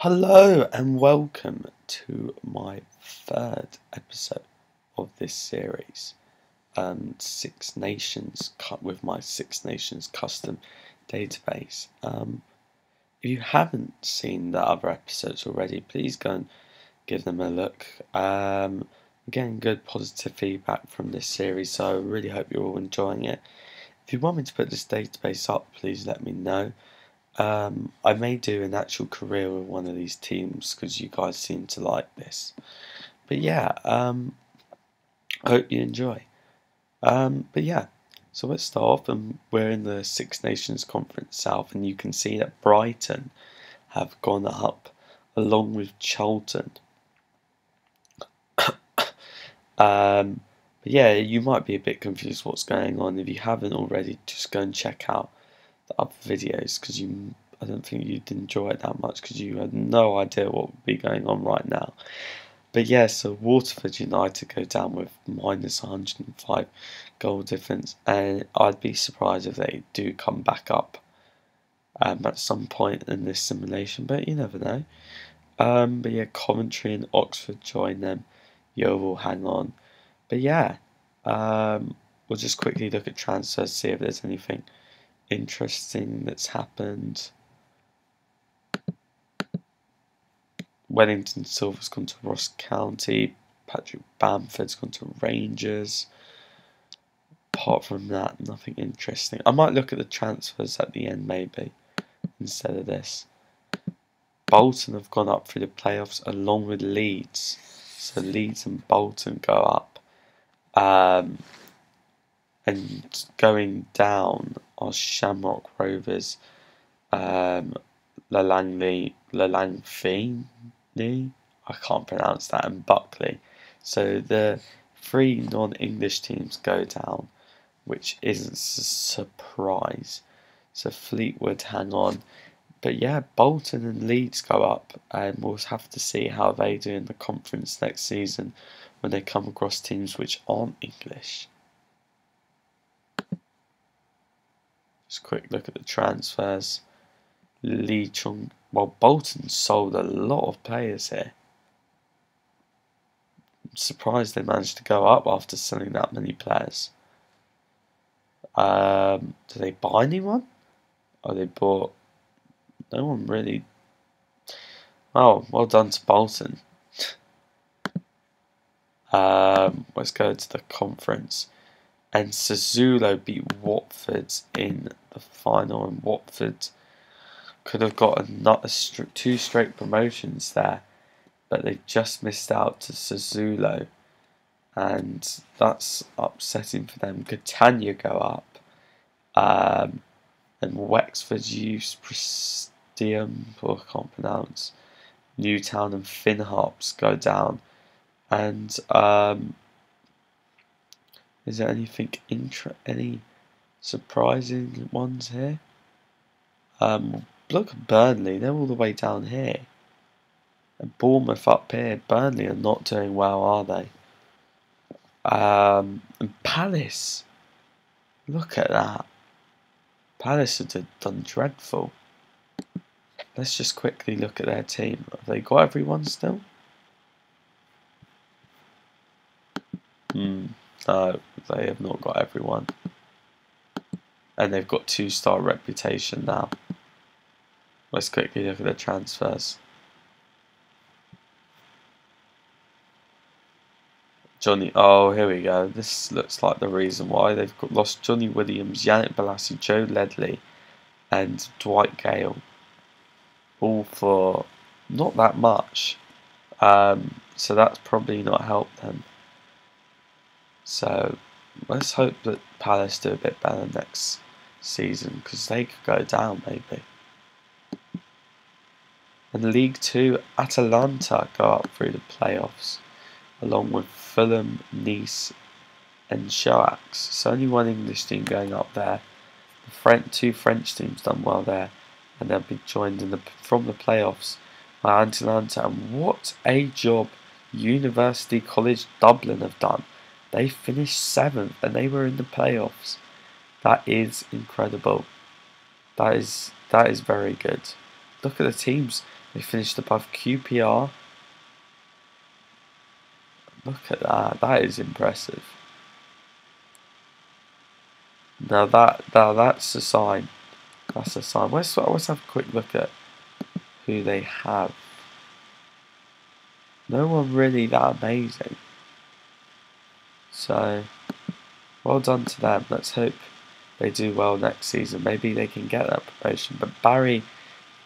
Hello and welcome to my third episode of this series, Six Nations with my Six Nations custom database. If you haven't seen the other episodes already, please go and give them a look. Getting good positive feedback from this series, so I really hope you're all enjoying it. If you want me to put this database up, please let me know. I may do an actual career with one of these teams because you guys seem to like this. But yeah, I hope you enjoy. But yeah, so let's start off, and we're in the Six Nations Conference South, and you can see that Brighton have gone up along with Charlton. But yeah, you might be a bit confused what's going on. If you haven't already, just go and check out the other videos because I don't think you'd enjoy it that much because you had no idea what would be going on right now. But yeah, so Waterford United go down with minus 105 goal difference, and I'd be surprised if they do come back up at some point in this simulation, but you never know. But yeah, Coventry and Oxford join them. Yeovil hang on. But yeah, we'll just quickly look at transfers, see if there's anything interesting that's happened. Wellington Silver's gone to Ross County. Patrick Bamford's gone to Rangers. Apart from that, nothing interesting. I might look at the transfers at the end maybe instead of this. Bolton have gone up through the playoffs along with Leeds. So Leeds and Bolton go up. And going down are Shamrock Rovers, Langfini, I can't pronounce that, and Buckley. So the three non-English teams go down, which isn't a surprise. So Fleetwood hang on. But yeah, Bolton and Leeds go up, and we'll have to see how they do in the conference next season when they come across teams which aren't English. Just a quick look at the transfers. Bolton sold a lot of players here. I'm surprised they managed to go up after selling that many players. Do they buy anyone? Or they bought... No one really... Oh, well done to Bolton. Let's go to the conference. And Sassuolo beat Watford in the final, and Watford could have got two straight promotions there, but they just missed out to Sassuolo, and that's upsetting for them. Catania go up, and Wexford Youth Prestium, I can't pronounce, Newtown and Finn Harps go down, and is there anything any surprising ones here? Look at Burnley, they're all the way down here. And Bournemouth up here. Burnley are not doing well, are they? And Palace. Look at that. Palace have done dreadful. Let's just quickly look at their team. Have they got everyone still? No, they have not got everyone. And they've got 2-star reputation now. Let's quickly look at the transfers. Oh, here we go. This looks like the reason why they've lost Johnny Williams, Yannick Bolasie, Joe Ledley, and Dwight Gale. All for not that much. So that's probably not helped them. So let's hope that Palace do a bit better next season, because they could go down maybe. And League 2, Atalanta go up through the playoffs, along with Fulham, Nice, and Ajax. So only one English team going up there. Two French teams done well there, and they'll be joined from the playoffs by Atalanta. And what a job University College Dublin have done! They finished 7th, and they were in the playoffs. That is incredible. That is very good. Look at the teams. They finished above QPR. Look at that. That is impressive. Now that's a sign. That's a sign. Let's have a quick look at who they have. No one really that amazing. So, well done to them. Let's hope they do well next season. Maybe they can get that promotion. But Barry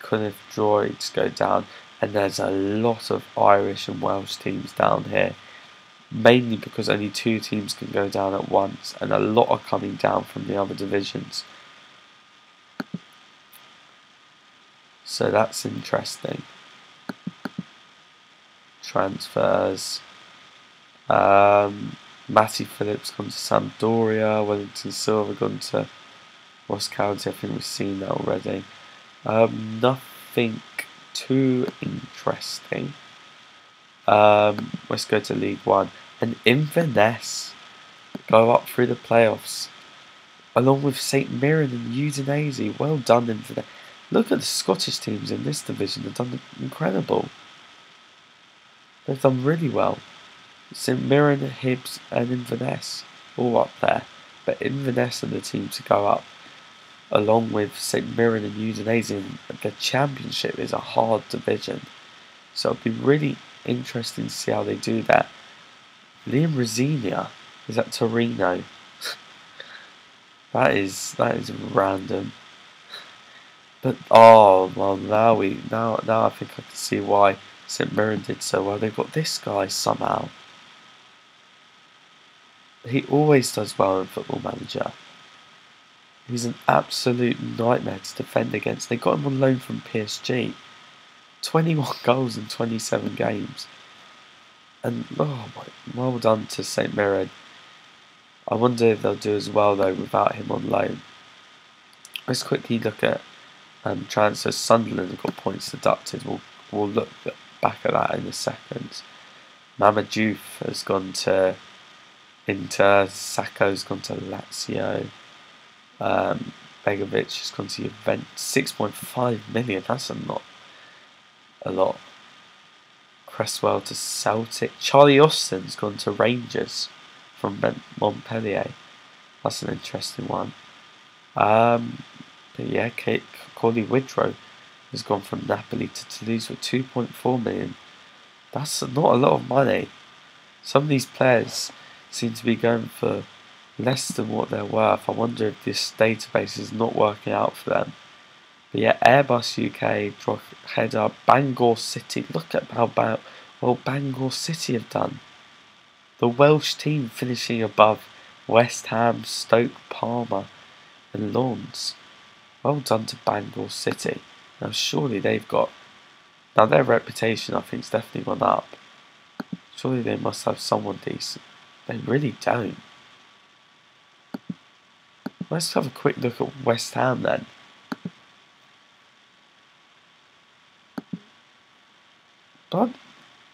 Cunniff Droids go down, and there's a lot of Irish and Welsh teams down here. Mainly because only 2 teams can go down at once, and a lot are coming down from the other divisions. So that's interesting. Transfers. Matty Phillips gone to Sampdoria. Wellington Silva gone to Ross County. I think we've seen that already. Nothing too interesting. Let's go to League One. And Inverness go up through the playoffs, along with St Mirren and Udinese. Well done, Inverness. Look at the Scottish teams in this division. They've done incredible. They've done really well. St Mirren, Hibs and Inverness all up there. But Inverness are the team to go up, along with St Mirren and Udinese. The Championship is a hard division, so it'll be really interesting to see how they do that. Liam Rosenia is at Torino. that is random. But oh well, now I think I can see why St Mirren did so well. They've got this guy somehow. He always does well in Football Manager. He's an absolute nightmare to defend against. They got him on loan from PSG. 21 goals in 27 games. And well done to St Mirren. I wonder if they'll do as well though without him on loan. Let's quickly look at transfers. Sunderland have got points deducted. We'll look back at that in a second. Mamadou has gone to Inter. Sacco's gone to Lazio. Begovic has gone to Juventus. 6.5 million. That's not a lot. Cresswell to Celtic. Charlie Austin's gone to Rangers from Montpellier. That's an interesting one. But yeah, Cauley Widrow has gone from Napoli to Toulouse for 2.4 million. That's not a lot of money. Some of these players seem to be going for less than what they're worth. I wonder if this database is not working out for them. But yeah, Airbus UK, Drogheda, Bangor City. Look at how well Bangor City have done. The Welsh team finishing above West Ham, Stoke, Palmer and Lawns. Well done to Bangor City. Now surely they've got... Now their reputation I think is definitely gone up. Surely they must have someone decent. They really don't. Let's have a quick look at West Ham then. But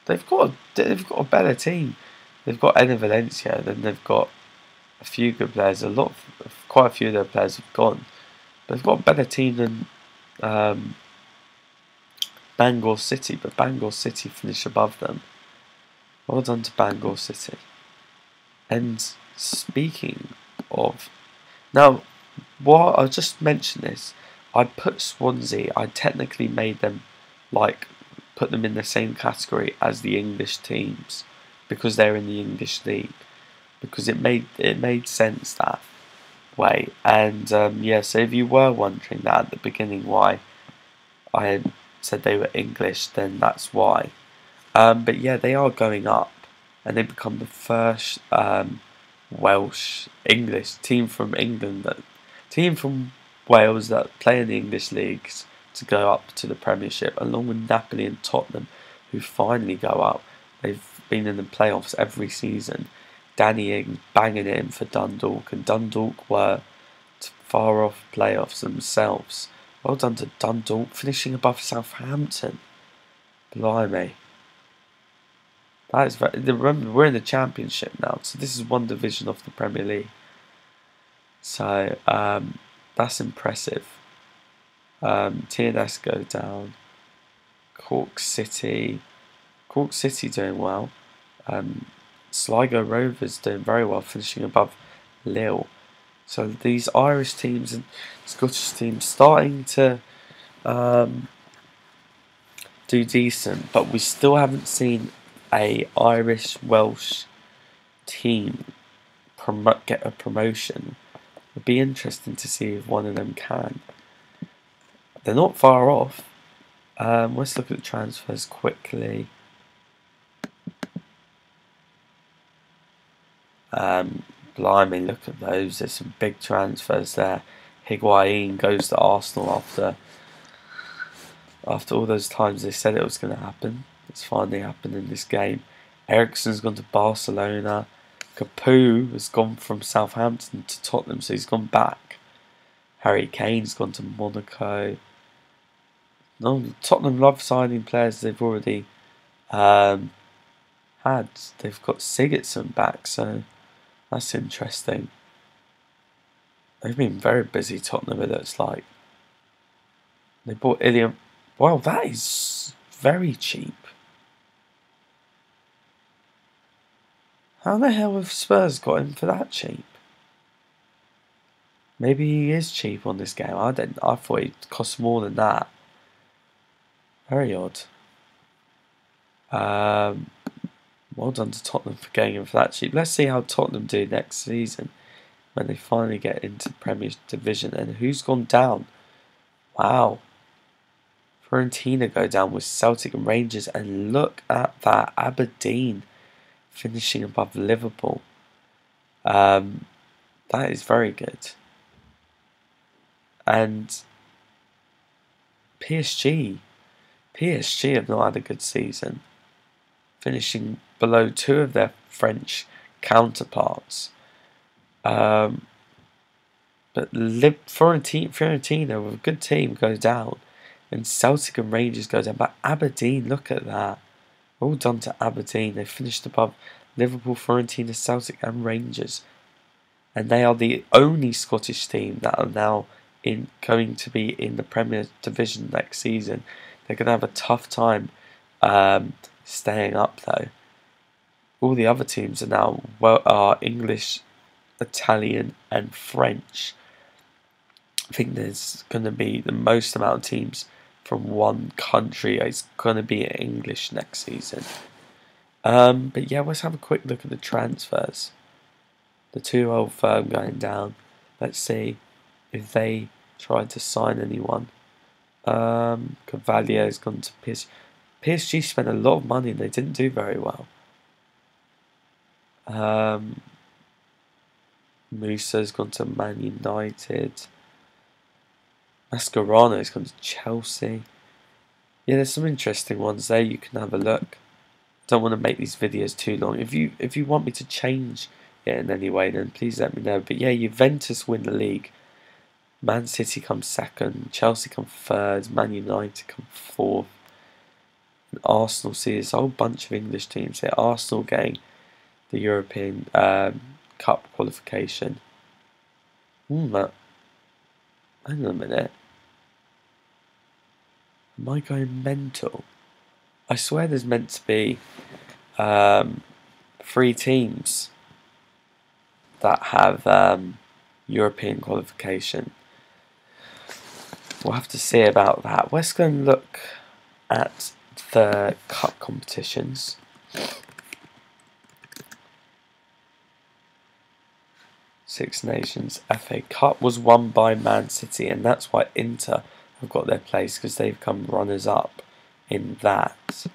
they've got a better team. They've got Enner Valencia, then they've got a few good players. Quite a few of their players have gone. But they've got a better team than Bangor City, but Bangor City finish above them. Well done to Bangor City. And speaking of... Now, while I just mentioned this, I put Swansea, I technically made them, put them in the same category as the English teams, because they're in the English league. Because it made sense that way. And yeah, so if you were wondering that at the beginning why I had said they were English, then that's why. But yeah, they are going up, and they become the first Welsh English team from England, team from Wales that play in the English leagues to go up to the Premiership, along with Napoli and Tottenham, who finally go up. They've been in the playoffs every season. Danny Ings banging it in for Dundalk, and Dundalk were far off playoffs themselves. Well done to Dundalk, finishing above Southampton. Blimey. That is remember, we're in the Championship now, so this is one division of the Premier League. So that's impressive. TNS go down. Cork City. Cork City doing well. Sligo Rovers doing very well, finishing above Lille. So these Irish teams and Scottish teams starting to do decent, but we still haven't seen a Irish Welsh team get a promotion. It'd be interesting to see if one of them can. They're not far off. Let's look at the transfers quickly. Blimey, look at those. There's some big transfers there. Higuain goes to Arsenal after all those times they said it was going to happen. It's finally happened in this game. Eriksen's gone to Barcelona. Capoue has gone from Southampton to Tottenham, so he's gone back. Harry Kane's gone to Monaco. No, Tottenham love signing players they've already had. They've got Sigurdsson back, so that's interesting. They've been very busy, Tottenham, it looks like. They bought Iliam. Wow, that is very cheap. How the hell have Spurs got him for that cheap? Maybe he is cheap on this game. I thought it cost more than that. Very odd. Well done to Tottenham for getting him for that cheap. Let's see how Tottenham do next season when they finally get into Premier Division. And who's gone down? Wow. Fiorentina go down with Celtic and Rangers. And look at that. Aberdeen finishing above Liverpool. That is very good. And PSG have not had a good season, finishing below two of their French counterparts. But Fiorentina, with a good team, goes down, and Celtic and Rangers go down. But Aberdeen, look at that. All done to Aberdeen. They finished above Liverpool, Fiorentina, Celtic and Rangers. And they are the only Scottish team that are now going to be in the Premier Division next season. They're going to have a tough time staying up, though. All the other teams are English, Italian and French. I think there's going to be the most amount of teams from one country is going to be English next season. But yeah, let's have a quick look at the transfers. The 2-old firm going down. Let's see if they tried to sign anyone. Cavalier's gone to PSG. PSG spent a lot of money and they didn't do very well. Musa's gone to Man United. Mascherano's gone to Chelsea. Yeah, there's some interesting ones there. You can have a look. Don't want to make these videos too long. If you want me to change it in any way, then please let me know. But yeah, Juventus win the league. Man City come second. Chelsea come third. Man United come fourth. And Arsenal, see, there's a whole bunch of English teams here. Arsenal getting the European Cup qualification. Hang on a minute. Am I going mental? I swear there's meant to be 3 teams that have European qualification. We'll have to see about that. Let's go and look at the cup competitions. Six Nations FA Cup was won by Man City, and that's why Inter have got their place, because they've come runners up in that.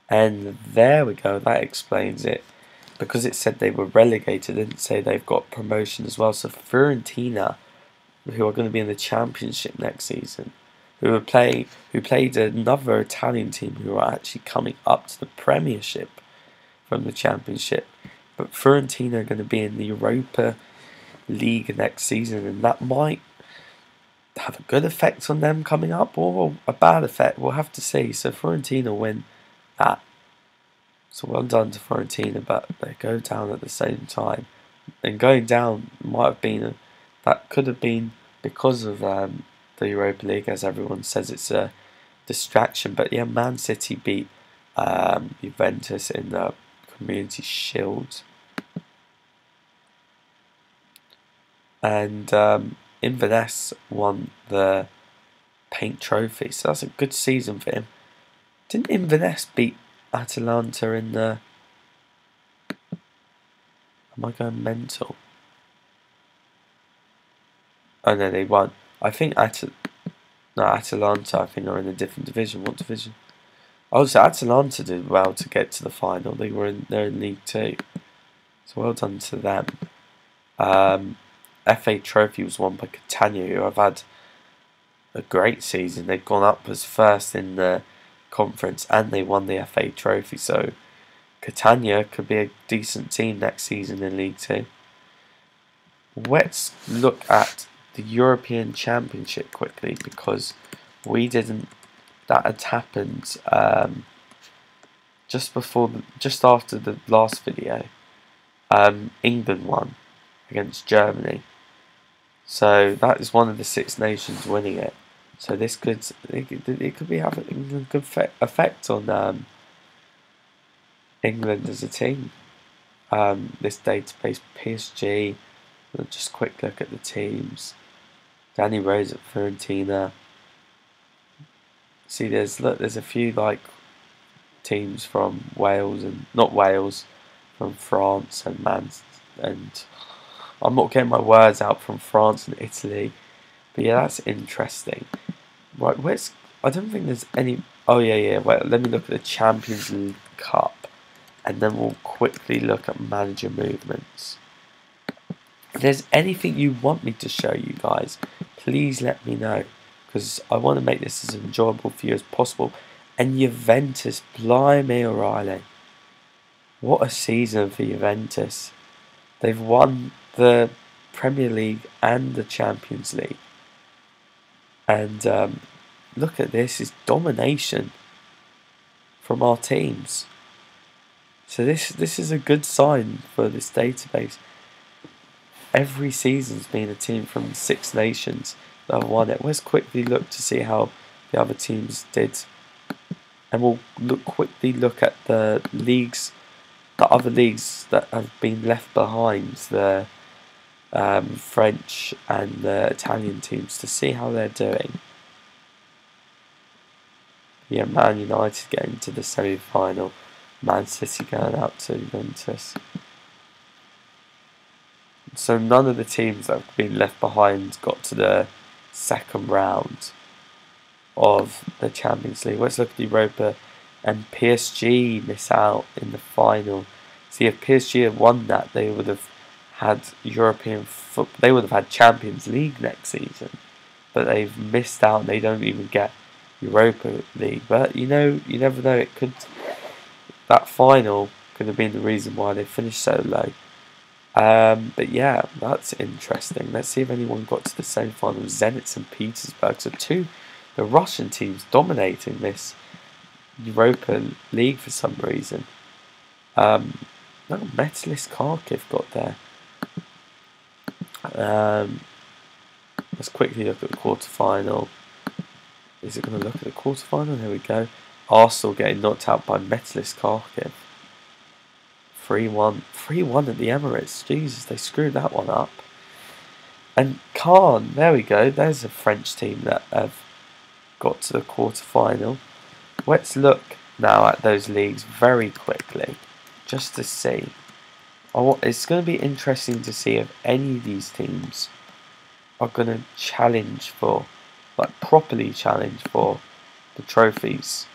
And there we go, that explains it. Because it said they were relegated, it didn't say they've got promotion as well. So Fiorentina, who are going to be in the Championship next season, who played another Italian team who are actually coming up to the Premiership from the Championship. But Fiorentina are going to be in the Europa League next season, and that might have a good effect on them coming up, or a bad effect. We'll have to see. So Fiorentina win that. So well done to Fiorentina, but they go down at the same time. And going down might have been that could have been because of the Europa League, as everyone says it's a distraction. But yeah, Man City beat Juventus in the Community Shield. And Inverness won the Paint Trophy, so that's a good season for him. Didn't Inverness beat Atalanta in the... Am I going mental? Oh no, they won. I think Atalanta, I think, are in a different division. What division? Oh, so Atalanta did well to get to the final. They're in League 2. So well done to them. FA Trophy was won by Catania, who have had a great season. They've gone up as first in the conference and they won the FA Trophy. So Catania could be a decent team next season in League 2. Let's look at the European Championship quickly, because that had happened just after the last video. England won against Germany, so that is one of the Six Nations winning it. So this could be having a good effect on England as a team. This database, PSG. We'll just quick look at the teams. Danny Rose at Fiorentina. See, there's a few like teams from Wales and not Wales, from France and and I'm not getting my words out, from France and Italy. But yeah, that's interesting. Right, I don't think there's any. Oh yeah. Wait, let me look at the Champions League Cup, and then we'll quickly look at manager movements. If there's anything you want me to show you guys, please let me know, because I want to make this as enjoyable for you as possible. And Juventus, blimey O'Reilly, what a season for Juventus. They've won the Premier League and the Champions League. And look at this, it's domination from our teams. So this is a good sign for this database. Every season's been a team from the Six Nations that have won it. Let's quickly look to see how the other teams did. And we'll quickly look at the leagues, the other leagues that have been left behind, the French and the Italian teams, to see how they're doing. Yeah, Man United getting to the semi-final. Man City going out to Juventus. So none of the teams that have been left behind got to the second round of the Champions League. Let's look at the Europa, and PSG miss out in the final. See, if PSG had won that, they would have had European football. They would have had Champions League next season, but they've missed out. They don't even get Europa League. But you never know. That final could have been the reason why they finished so low. But yeah, that's interesting. Let's see if anyone got to the semi-final. Zenit St. Petersburg. So the Russian teams dominating this Europa League for some reason. Metalist Kharkiv got there. Let's quickly look at the quarterfinal. Is it going to look at the quarterfinal? There we go. Arsenal getting knocked out by Metalist Kharkiv. 3-1. 3-1 at the Emirates. Jesus, they screwed that one up. And Caen, there we go. There's a French team that have got to the quarterfinal. Let's look now at those leagues very quickly, just to see. It's going to be interesting to see if any of these teams are going to challenge for, properly challenge for the trophies.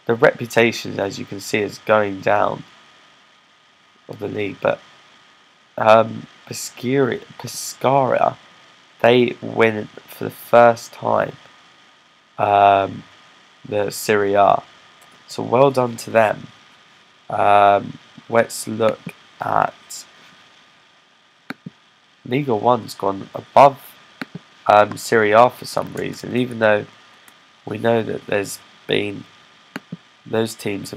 The reputation, as you can see, is going down of the league, but Pescara, they win for the first time the Serie A, so well done to them. Let's look at Liga 1's gone above Serie A for some reason, even though we know that there's been the teams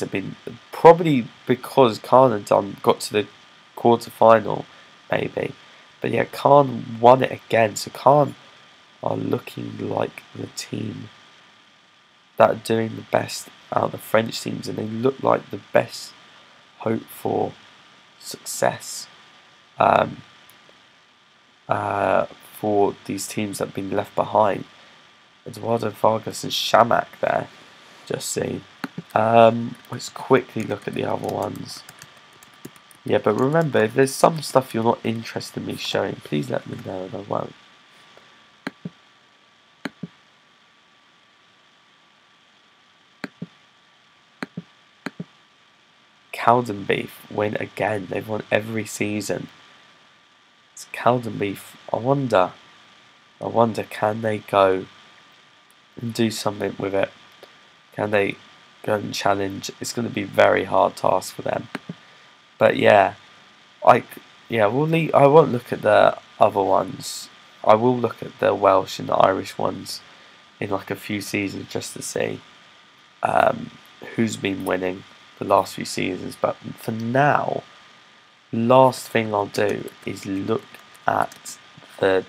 have been, probably because Caen got to the quarter-final, maybe. But yeah, Caen won it again, so Caen are looking like the team that are doing the best out of the French teams, and they look like the best hope for success for these teams that have been left behind. Eduardo Vargas and Shamak there, just see. Let's quickly look at the other ones. Yeah, but remember, if there's some stuff you're not interested in me showing, please let me know and I won't. Cowdenbeath win again. They've won every season. It's Cowdenbeath. I wonder, can they go and do something with it? Can they go and challenge? It's going to be a very hard task for them. But yeah, we'll leave. I won't look at the other ones. I will look at the Welsh and the Irish ones in like a few seasons just to see who's been winning the last few seasons. But for now, last thing I'll do is look at the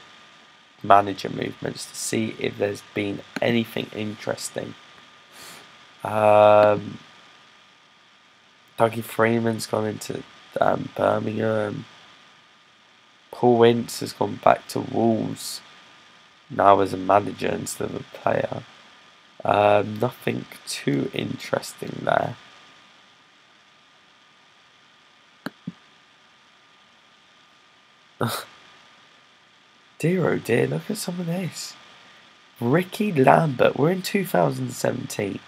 manager movements to see if there's been anything interesting. Dougie Freeman's gone into Birmingham. Paul Ince has gone back to Wolves now as a manager instead of a player. Nothing too interesting there. Dear oh dear, look at some of this. Ricky Lambert, we're in 2017.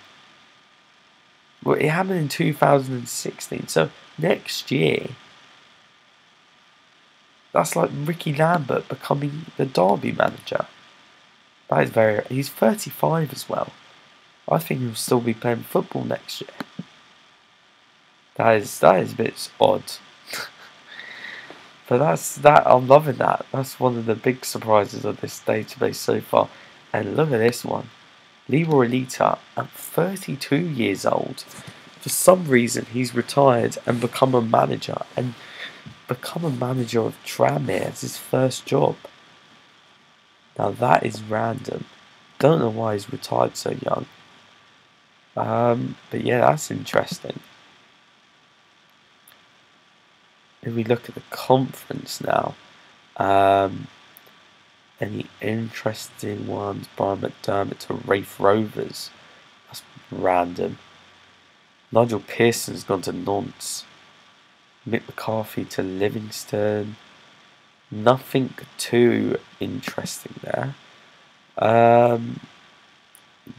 Well, it happened in 2016, so next year, that's like Ricky Lambert becoming the Derby manager. That is he's 35 as well. I think he'll still be playing football next year. That is a bit odd. But I'm loving that. That's one of the big surprises of this database so far. And look at this one. Leroy Lita, at 32 years old, for some reason he's retired and become a manager. And become a manager of Tranmere as his first job. Now that is random. Don't know why he's retired so young. But yeah, that's interesting. If we look at the conference now, any interesting ones? Brian McDermott to Raith Rovers. That's random. Nigel Pearson's gone to Nantes. Mick McCarthy to Livingston. Nothing too interesting there.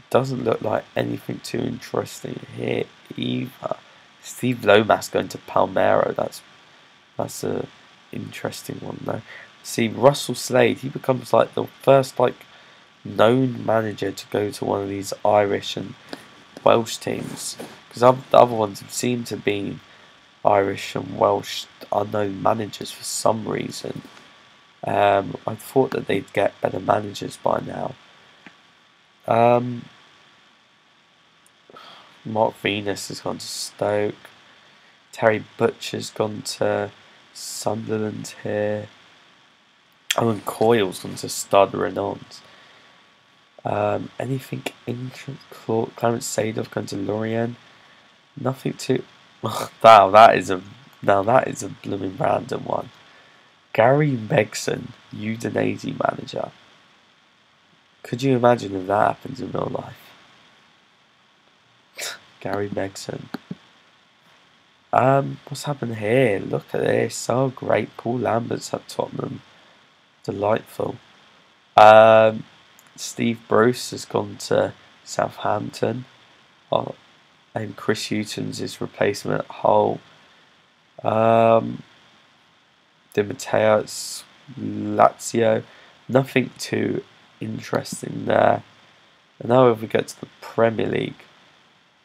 Doesn't look like anything too interesting here either. Steve Lomas going to Palmero. That's a interesting one though. See, Russell Slade, he becomes like the first known manager to go to one of these Irish and Welsh teams, because the other ones have seemed to be Irish and Welsh unknown managers for some reason. I thought that they'd get better managers by now. Mark Venus has gone to Stoke. Terry Butcher's gone to Sunderland here. Owen Coyle's gone to Stade Rennais. Anything interesting? Clarence Seedorf gone to Lorient. Nothing too. Now that is a blooming random one. Gary Megson, Udinese manager. Could you imagine if that happens in real life? Gary Megson. What's happened here? Look at this. So great. Paul Lambert's at Tottenham. Delightful. Steve Bruce has gone to Southampton. And Chris Hughton's his replacement at Hull. Di Matteo at Lazio. Nothing too interesting there. And now if we get to the Premier League.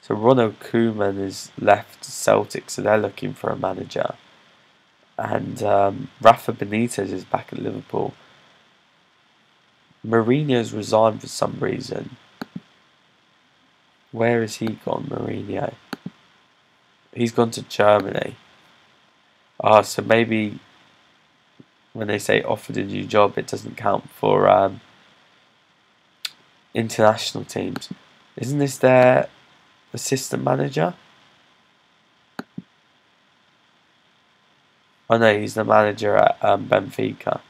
So Ronald Koeman is left Celtic, so they're looking for a manager. And Rafa Benitez is back at Liverpool. Mourinho's resigned for some reason. Where has he gone, Mourinho? He's gone to Germany. So maybe when they say offered a new job, it doesn't count for international teams. Isn't this their assistant manager? Oh no, he's the manager at Benfica.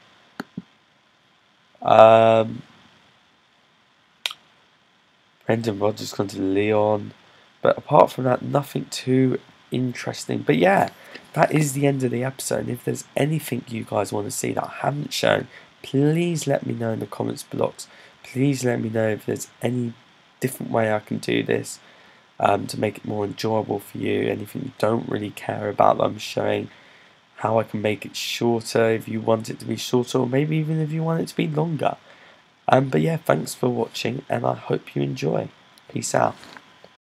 Brendan Rodgers gone to Lyon. But apart from that, nothing too interesting. But yeah, that is the end of the episode. And if there's anything you guys want to see that I haven't shown, please let me know in the comments below. Please let me know if there's any different way I can do this to make it more enjoyable for you. Anything you don't really care about that I'm showing, how I can make it shorter if you want it to be shorter, or maybe even if you want it to be longer. But yeah, thanks for watching, and I hope you enjoy. Peace out.